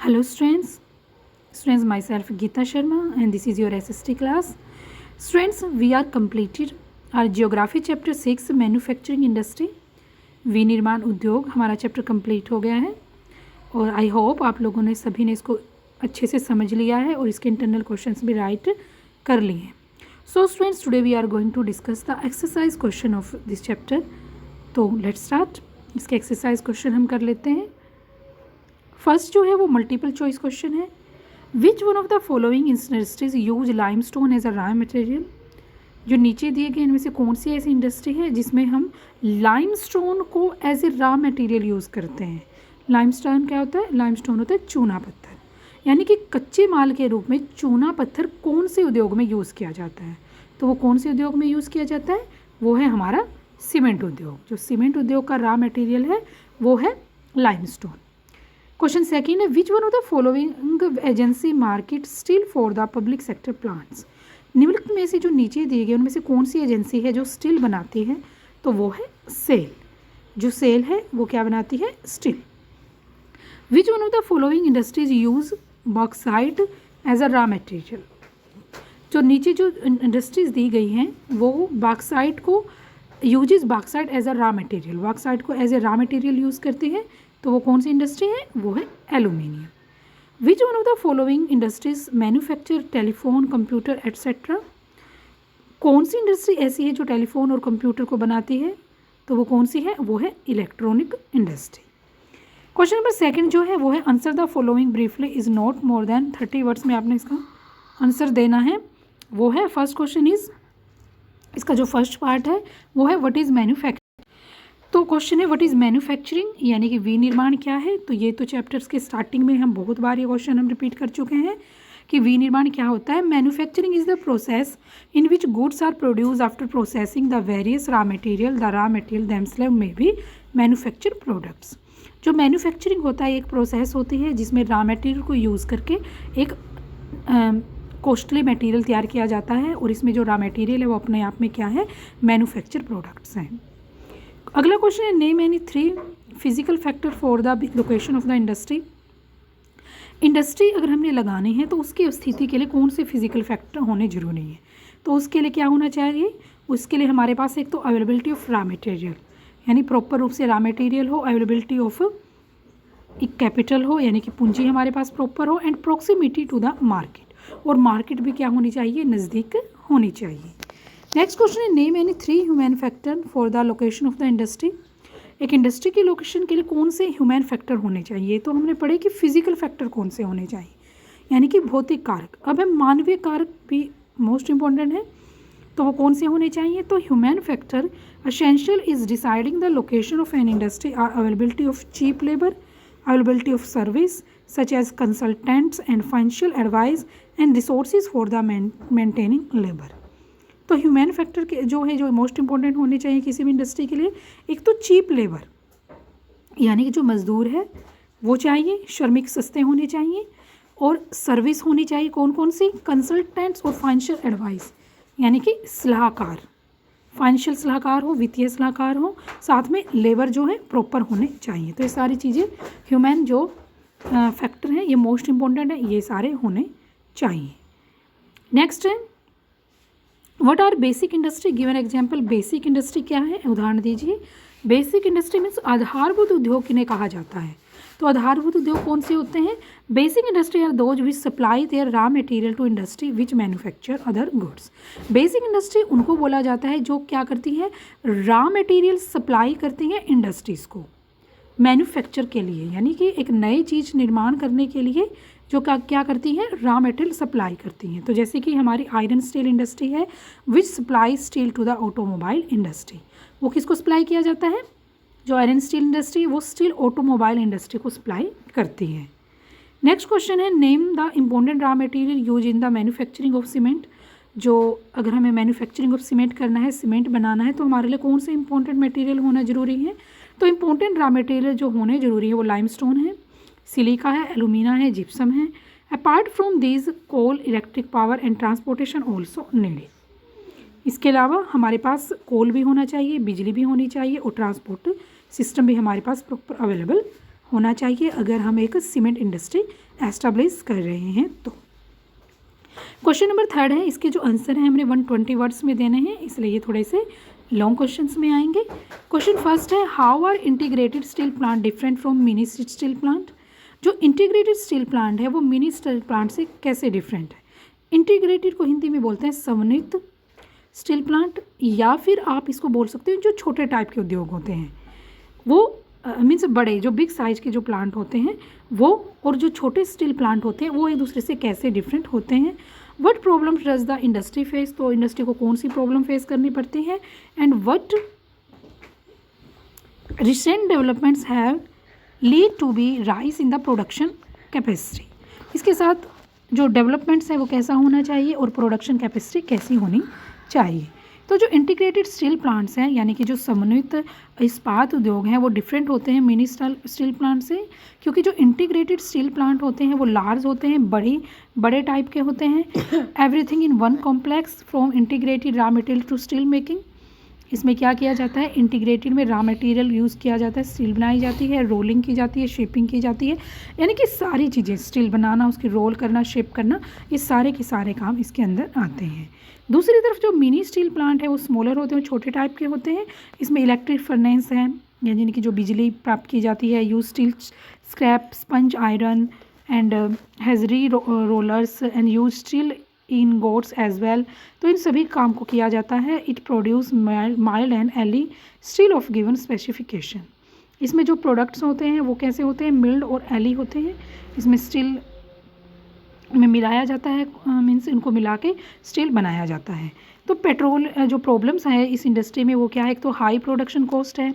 Hello students, myself Geeta Sharma and this is your SST class. Students, we are completed our geography chapter 6 manufacturing industry विनिर्माण उद्योग हमारा chapter complete हो गया है और I hope आप लोगों ने सभी ने इसको अच्छे से समझ लिया है और इसके इंटरनल क्वेश्चंस भी राइट कर लिए हैं. So students, today we are going to discuss the exercise question of this chapter. तो लेट्स स्टार्ट. इसके एक्सरसाइज क्वेश्चन हम कर लेते हैं. फर्स्ट जो है वो मल्टीपल चॉइस क्वेश्चन है. Which one of the following industries use limestone as a raw material. जो नीचे दिए गए इनमें से कौन सी ऐसी इंडस्ट्री है जिसमें हम लाइमस्टोन को as a raw material use करते हैं. लाइमस्टोन क्या होता है? लाइमस्टोन होता है चूना पत्थर, यानी कि कच्चे माल के रूप में चूना पत्थर कौन से उद्योग में यूज़ किया जाता है. तो वो कौन से उद्योग में यूज़ किया जाता है? वो है हमारा सीमेंट उद्योग. जो सीमेंट उद्योग का रॉ मटेरियल है वो है लाइमस्टोन. क्वेश्चन सेकंड है, which one of the following agency market steel for the public sector plants. निम्नलिखित में से जो नीचे दिए गए उनमें से कौन सी एजेंसी है जो स्टील बनाती है? तो वो है सेल. जो सेल है वो क्या बनाती है? Steel. Which one of the following industries use bauxite as a raw material. जो नीचे जो इंडस्ट्रीज दी गई हैं वो बॉक्साइट को uses bauxite as a raw material, bauxite को as a raw material use करती है. तो वो कौन सी इंडस्ट्री है? वो है aluminium. Which one of the following industries manufacture telephone, computer etcetera. कौन सी इंडस्ट्री ऐसी है जो टेलीफोन और कंप्यूटर को बनाती है? तो वो कौन सी है? वो है electronic industry. Question number second जो है वो है, answer the following briefly is not more than 30 words में आपने इसका आंसर देना है. वो है फर्स्ट क्वेश्चन इज़, इसका जो फर्स्ट पार्ट है वो है व्हाट इज़ मैन्युफैक्चरिंग. तो क्वेश्चन है व्हाट इज़ मैन्युफैक्चरिंग, यानी कि विनिर्माण क्या है. तो ये तो चैप्टर्स के स्टार्टिंग में हम बहुत बार ये क्वेश्चन हम रिपीट कर चुके हैं कि विनिर्माण क्या होता है. Manufacturing is the process in which goods are produce after processing the various raw material. The raw material themselves में भी मैन्युफैक्चर प्रोडक्ट्स. जो मैन्युफैक्चरिंग होता है एक प्रोसेस होती है जिसमें रॉ मटेरियल को यूज़ करके एक कॉस्टली मटेरियल तैयार किया जाता है और इसमें जो रॉ मटेरियल है वो अपने आप में क्या है? मैन्युफैक्चर प्रोडक्ट्स हैं. अगला क्वेश्चन है, name any 3 physical factor for the location of the industry. Industry अगर हमने लगानी है तो उसकी स्थिति के लिए कौन से फिजिकल फैक्टर होने जरूरी है? तो उसके लिए क्या होना चाहिए? उसके लिए हमारे पास एक तो अवेलेबिलिटी ऑफ रॉ मटेरियल, यानी प्रॉपर रूप से रॉ मटेरियल हो, अवेलेबिलिटी ऑफ एक कैपिटल हो यानी कि पूंजी हमारे पास प्रॉपर हो, and proximity to the market. और मार्केट भी क्या होनी चाहिए? नज़दीक होनी चाहिए. नेक्स्ट क्वेश्चन है, name any 3 human factor for the location of the industry. एक इंडस्ट्री की लोकेशन के लिए कौन से ह्यूमन फैक्टर होने चाहिए? तो हमने पढ़े कि फिजिकल फैक्टर कौन से होने चाहिए, यानी कि भौतिक कारक. अब हम मानवीय कारक भी मोस्ट इंपॉर्टेंट है, तो वो कौन से होने चाहिए? तो human factor essential is deciding the location of an industry are availability of cheap labour, availability of service such as consultants and financial advice and resources for the maintaining labor. तो human factor के जो है जो most important होने चाहिए किसी भी industry के लिए, एक तो चीप लेबर यानी कि जो मज़दूर है वो चाहिए, श्रमिक सस्ते होने चाहिए, और सर्विस होनी चाहिए कौन कौन सी? कंसल्टेंट्स और फाइनेंशियल एडवाइस यानी कि सलाहकार, फाइनेंशियल सलाहकार हो, वित्तीय सलाहकार हो, साथ में लेबर जो है प्रॉपर होने चाहिए. तो ये सारी चीज़ें ह्यूमन जो फैक्टर हैं ये मोस्ट इंपॉर्टेंट है, ये सारे होने चाहिए. नेक्स्ट है, what are basic industry. Given example. Basic industry क्या है? उदाहरण दीजिए. बेसिक इंडस्ट्री मीन्स आधारभूत उद्योग किन्हें कहा जाता है? तो आधारभूत उद्योग कौन से होते हैं? Basic industry are those which supply their raw material to industry which manufacture other goods. Basic industry उनको बोला जाता है जो क्या करती है? रॉ मटेरियल सप्लाई करती हैं इंडस्ट्रीज़ को मैन्युफैक्चर के लिए, यानी कि एक नई चीज़ निर्माण करने के लिए जो क्या करती हैं? रॉ मटेरियल सप्लाई करती हैं. तो जैसे कि हमारी आयरन स्टील इंडस्ट्री है which supply steel to the automobile industry. वो किसको सप्लाई किया जाता है? जो आयरन स्टील इंडस्ट्री है वो स्टील ऑटोमोबाइल इंडस्ट्री को सप्लाई करती है. नेक्स्ट क्वेश्चन है, name the important raw material use in the manufacturing of cement. जो अगर हमें मैन्युफैक्चरिंग ऑफ सीमेंट करना है, सीमेंट बनाना है, तो हमारे लिए कौन से इंपॉर्टेंट मटेरियल होना जरूरी है? तो इंपॉर्टेंट रॉ मटेरियल जो होने जरूरी है वो लाइमस्टोन है, सिलिका है, एलुमिना है, जिप्सम है. Apart from these coal, electric power and transportation also needed. इसके अलावा हमारे पास कोल भी होना चाहिए, बिजली भी होनी चाहिए और ट्रांसपोर्ट सिस्टम भी हमारे पास प्रॉपर अवेलेबल होना चाहिए अगर हम एक सीमेंट इंडस्ट्री एस्टेब्लिश कर रहे हैं तो। क्वेश्चन नंबर 3 है, इसके जो आंसर हैं हमने 120 वर्ड्स में देने हैं, इसलिए ये थोड़े से लॉन्ग क्वेश्चंस में आएंगे। क्वेश्चन फर्स्ट है, how are integrated steel plant different from mini steel plant. जो इंटीग्रेटेड स्टील प्लांट है वो मिनी स्टील प्लांट से कैसे डिफरेंट है। इंटीग्रेटेड को हिंदी में बोलते हैं समन्वित स्टील प्लांट, या फिर आप इसको बोल सकते हो जो छोटे टाइप के उद्योग होते हैं वो मीन्स बड़े जो बिग साइज के जो प्लांट होते हैं वो, और जो छोटे स्टील प्लांट होते हैं वो एक दूसरे से कैसे डिफरेंट होते हैं। What problem does the industry face, तो इंडस्ट्री को कौन सी प्रॉब्लम फेस करनी पड़ती है। And what recent developments have lead to be rise in the production capacity. इसके साथ जो डेवलपमेंट्स है वो कैसा होना चाहिए और प्रोडक्शन कैपेसिटी कैसी होनी चाहिए। तो जो इंटीग्रेटेड स्टील प्लांट्स हैं यानी कि जो समन्वित इस्पात उद्योग हैं वो डिफरेंट होते हैं मिनी स्टील प्लांट से, क्योंकि जो इंटीग्रेटेड स्टील प्लांट होते हैं वो लार्ज होते हैं, बड़े टाइप के होते हैं। Everything in one complex from integrated raw material to steel making. इसमें क्या किया जाता है, इंटीग्रेटेड में रॉ मटेरियल यूज़ किया जाता है, स्टील बनाई जाती है, रोलिंग की जाती है, शेपिंग की जाती है, यानी कि सारी चीज़ें स्टील बनाना, उसकी रोल करना, शेप करना, ये सारे के सारे काम इसके अंदर आते हैं। दूसरी तरफ जो मिनी स्टील प्लांट है वो स्मॉलर होते हैं, छोटे टाइप के होते हैं। इसमें इलेक्ट्रिक फर्नेस है यानी कि जो बिजली प्राप्त की जाती है, use steel scrap, sponge iron and हेजरी rollers and use steel ingots as well. तो इन सभी काम को किया जाता है। It produce mild and alloy steel of given specification. इसमें जो प्रोडक्ट्स होते हैं वो कैसे होते हैं, मिल्ड और एली होते हैं। इसमें स्टील में मिलाया जाता है, मीन्स इनको मिला के स्टील बनाया जाता है। तो पेट्रोल जो प्रॉब्लम्स है इस इंडस्ट्री में वो क्या है, एक तो हाई प्रोडक्शन कॉस्ट है,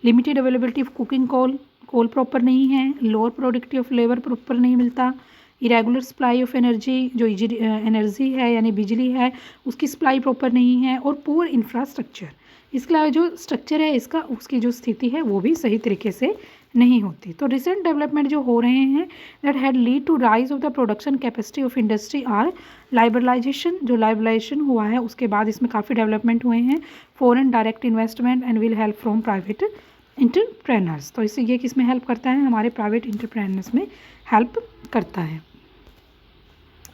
limited availability of cooking coal proper नहीं है, lower productivity of labour proper नहीं मिलता, इरेगुलर सप्लाई ऑफ एनर्जी, जो एनर्जी है यानी बिजली है उसकी सप्लाई प्रॉपर नहीं है, और पुअर इंफ्रास्ट्रक्चर। इसके अलावा जो स्ट्रक्चर है इसका, उसकी जो स्थिति है वो भी सही तरीके से नहीं होती। तो रिसेंट डेवलपमेंट जो हो रहे हैं that had lead to rise of the production capacity of industry are liberalisation. जो लाइबरलाइजेशन हुआ है उसके बाद इसमें काफ़ी डेवलपमेंट हुए हैं, foreign direct investment and will help from private entrepreneurs. तो इससे ये किस में हेल्प करता है, हमारे प्राइवेट इंटरप्रेनर्स में हेल्प करता है।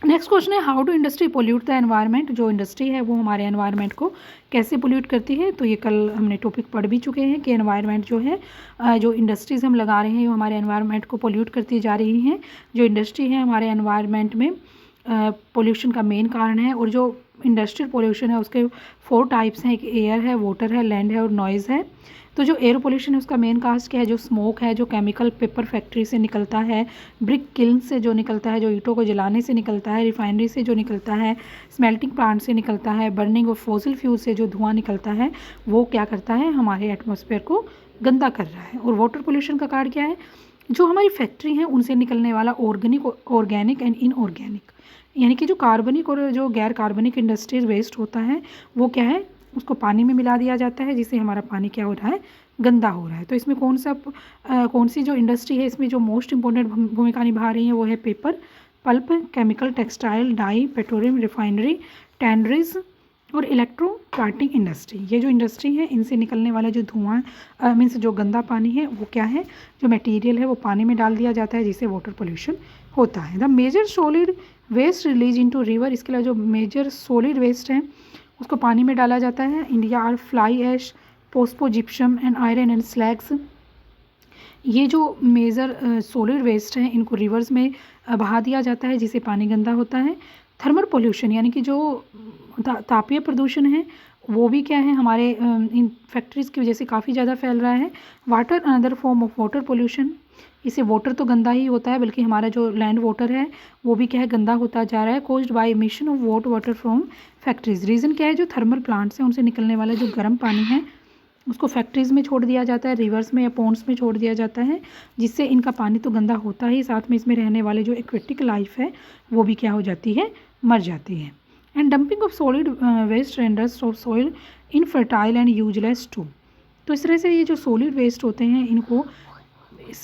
नेक्स्ट क्वेश्चन है, how do industry pollute the environment. जो इंडस्ट्री है वो हमारे एनवायरनमेंट को कैसे पोल्यूट करती है। तो ये कल हमने टॉपिक पढ़ भी चुके हैं कि एनवायरनमेंट जो है, जो इंडस्ट्रीज़ हम लगा रहे हैं वो हमारे एनवायरनमेंट को पोल्यूट करती जा रही हैं। जो इंडस्ट्री है हमारे एनवायरनमेंट में पोल्यूशन का मेन कारण है, और जो इंडस्ट्रियल पोल्यूशन है उसके 4 टाइप्स हैं, एक एयर है, वाटर है, लैंड है और नॉइज़ है। तो जो एयर पोल्यूशन है उसका मेन काज क्या है, जो स्मोक है, जो केमिकल पेपर फैक्ट्री से निकलता है, ब्रिक किल्न से जो निकलता है, जो ईंटों को जलाने से निकलता है, रिफाइनरी से जो निकलता है, स्मेल्टिंग प्लांट से निकलता है, बर्निंग ऑफ फॉसिल फ्यूल से जो धुआं निकलता है वो क्या करता है, हमारे एटमॉस्फेयर को गंदा कर रहा है। और वाटर पोल्यूशन का कारण क्या है, जो हमारी फैक्ट्री है उनसे निकलने वाला ऑर्गेनिक एंड इनऑर्गेनिक, यानी कि जो कार्बनिक और जो गैर कार्बनिक इंडस्ट्रीज वेस्ट होता है वो क्या है, उसको पानी में मिला दिया जाता है, जिससे हमारा पानी क्या हो रहा है, गंदा हो रहा है। तो इसमें कौन सी जो इंडस्ट्री है इसमें जो मोस्ट इंपॉर्टेंट भूमिका निभा रही है वो है paper, pulp, chemical, textile, dye, petroleum, refinery, tanneries और इलेक्ट्रो प्लांटिंग इंडस्ट्री। ये जो इंडस्ट्री है इनसे निकलने वाला जो धुआं मीन्स जो गंदा पानी है वो क्या है, जो मटेरियल है वो पानी में डाल दिया जाता है, जिससे वाटर पोल्यूशन होता है। The major solid waste release into river. इसके अलावा जो मेजर सॉलिड वेस्ट है उसको पानी में डाला जाता है। India are fly ash, phospho, gypsum and iron and slags. ये जो मेजर सॉलिड वेस्ट हैं इनको रिवर्स में बहा दिया जाता है, जिससे पानी गंदा होता है। थर्मल पोल्यूशन यानी कि जो तापीय प्रदूषण है वो भी क्या है, हमारे इन फैक्ट्रीज़ की वजह से काफ़ी ज़्यादा फैल रहा है। Water another form of water pollution. इससे वाटर तो गंदा ही होता है बल्कि हमारा जो लैंड वाटर है वो भी क्या है, गंदा होता जा रहा है। Caused by emission of what water from factories. Reason क्या है, जो थर्मल प्लांट्स हैं उनसे निकलने वाला जो गर्म पानी है उसको फैक्ट्रीज़ में छोड़ दिया जाता है, रिवर्स में या पोन्ड्स में छोड़ दिया जाता है, जिससे इनका पानी तो गंदा होता ही, साथ में इसमें रहने वाले जो एक्वेटिक लाइफ है वो भी क्या हो जाती है, मर जाती है। And dumping of solid waste renders of soil infertile and useless too. तो इस तरह से ये जो सॉलिड वेस्ट होते हैं इनको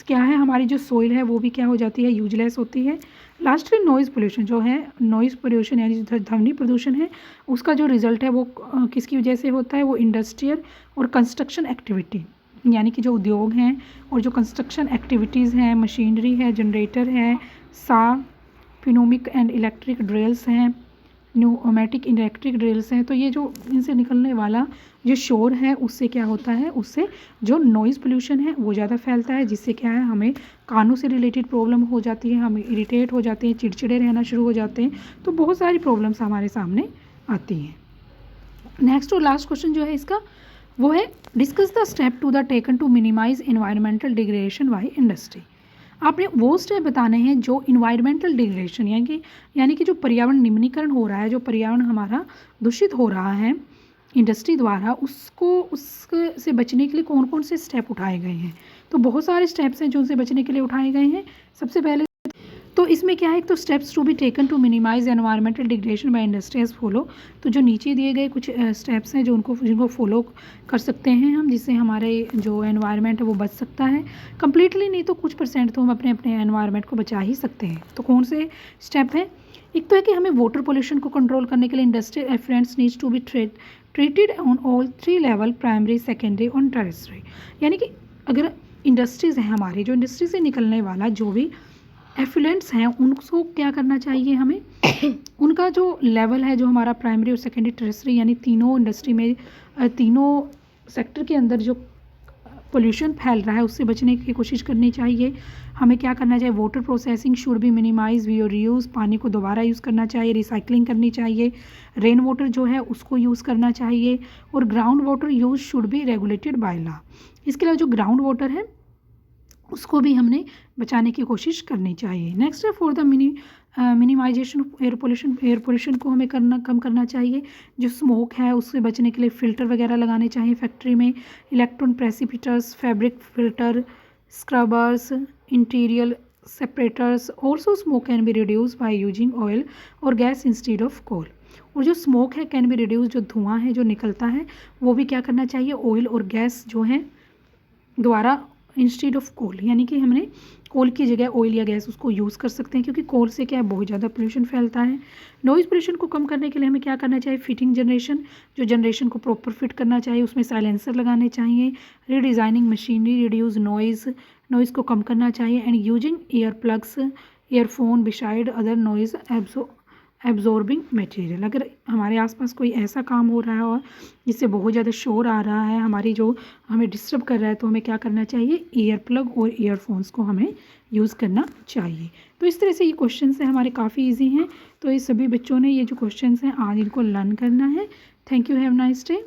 क्या है, हमारी जो सोइल है वो भी क्या हो जाती है, यूजलेस होती है। लास्टली नॉइज़ पोल्यूशन जो है, नॉइज़ पोल्यूशन यानी जो ध्वनि प्रदूषण है उसका जो रिजल्ट है वो किसकी वजह से होता है, वो इंडस्ट्रियल और कंस्ट्रक्शन एक्टिविटी, यानी कि जो उद्योग हैं और जो कंस्ट्रक्शन एक्टिविटीज़ हैं, मशीनरी है, जनरेटर है, सा, फिनोमिक एंड इलेक्ट्रिक ड्रिल्स हैं, न्यूमेटिक इलेक्ट्रिक ड्रिल्स हैं। तो ये जो इनसे निकलने वाला जो शोर है उससे क्या होता है, उससे जो नॉइज़ पोल्यूशन है वो ज़्यादा फैलता है, जिससे क्या है हमें कानों से रिलेटेड प्रॉब्लम हो जाती है, हम इरिटेट हो जाते हैं, चिड़चिड़े रहना शुरू हो जाते हैं। तो बहुत सारी प्रॉब्लम्स हमारे सामने आती हैं। नेक्स्ट और लास्ट क्वेश्चन जो है इसका वो है discuss the step to the taken to minimise environmental degradation by industry. आपने वो स्टेप बताने हैं जो इन्वायरमेंटल डिग्रेडेशन यानी कि जो पर्यावरण निम्नीकरण हो रहा है, जो पर्यावरण हमारा दूषित हो रहा है इंडस्ट्री द्वारा, उससे बचने के लिए कौन कौन से स्टेप उठाए गए हैं। तो बहुत सारे स्टेप्स हैं जो उनसे बचने के लिए उठाए गए हैं। सबसे पहले तो इसमें क्या है, तो steps to be taken to minimise environmental degradation by industry as follow. तो जो नीचे दिए गए कुछ स्टेप्स हैं जो जिनको फॉलो कर सकते हैं हम, जिससे हमारे जो एनवायरनमेंट है वो बच सकता है। कंप्लीटली नहीं तो कुछ परसेंट तो हम अपने अपने एनवायरनमेंट को बचा ही सकते हैं। तो कौन से स्टेप हैं? एक तो है कि हमें वाटर पोल्यूशन को कंट्रोल करने के लिए industrial effluents needs to be treated on all 3 level, primary, secondary और टर्शियरी। यानी कि अगर इंडस्ट्रीज़ हैं हमारी, जो इंडस्ट्री से निकलने वाला जो भी एफluents हैं उनको क्या करना चाहिए हमें उनका जो लेवल है, जो हमारा प्राइमरी और सेकेंडरी टर्शियरी यानी तीनों इंडस्ट्री में तीनों सेक्टर के अंदर जो पोल्यूशन फैल रहा है उससे बचने की कोशिश करनी चाहिए। हमें क्या करना चाहिए, water processing should be minimise, we reuse, पानी को दोबारा यूज़ करना चाहिए, रिसाइकलिंग करनी चाहिए, रेन वाटर जो है उसको यूज़ करना चाहिए, और ground water use should be regulated by law. इसके अलावा जो ग्राउंड वाटर है उसको भी हमने बचाने की कोशिश करनी चाहिए। नेक्स्ट है for the minimisation of air pollution को हमें कम करना चाहिए। जो स्मोक है उससे बचने के लिए फ़िल्टर वगैरह लगाने चाहिए फैक्ट्री में, electron precipitators, fabric filter, scrubbers, interior separators. Also smoke can be reduce by using oil और गैस इंस्टेड ऑफ कोल। और जो स्मोक है कैन बी रिड्यूस, जो धुआं है जो निकलता है वो भी क्या करना चाहिए, ऑयल और गैस जो है द्वारा इंस्टेड ऑफ कोल, यानी कि हमने कोल की जगह ऑयल या गैस उसको यूज़ कर सकते हैं, क्योंकि कोल से क्या है बहुत ज़्यादा पोल्यूशन फैलता है। नॉइज़ पोल्यूशन को कम करने के लिए हमें क्या करना चाहिए, फिटिंग जनरेशन, जो जनरेशन को प्रॉपर फिट करना चाहिए, उसमें साइलेंसर लगाने चाहिए, रीडिज़ाइनिंग मशीनरी, रिड्यूस नॉइज़ को कम करना चाहिए, and using ear plugs, earphone beside other noise absorbing material. अगर हमारे आसपास कोई ऐसा काम हो रहा है और जिससे बहुत ज़्यादा शोर आ रहा है, हमारी जो हमें डिस्टर्ब कर रहा है, तो हमें क्या करना चाहिए, ईयर प्लग और ईयरफोन्स को हमें यूज़ करना चाहिए। तो इस तरह से ये क्वेश्चंस हैं हमारे काफ़ी इजी हैं। तो ये सभी बच्चों ने ये जो क्वेश्चंस हैं आज इनको लर्न करना है। Thank you, have nice day.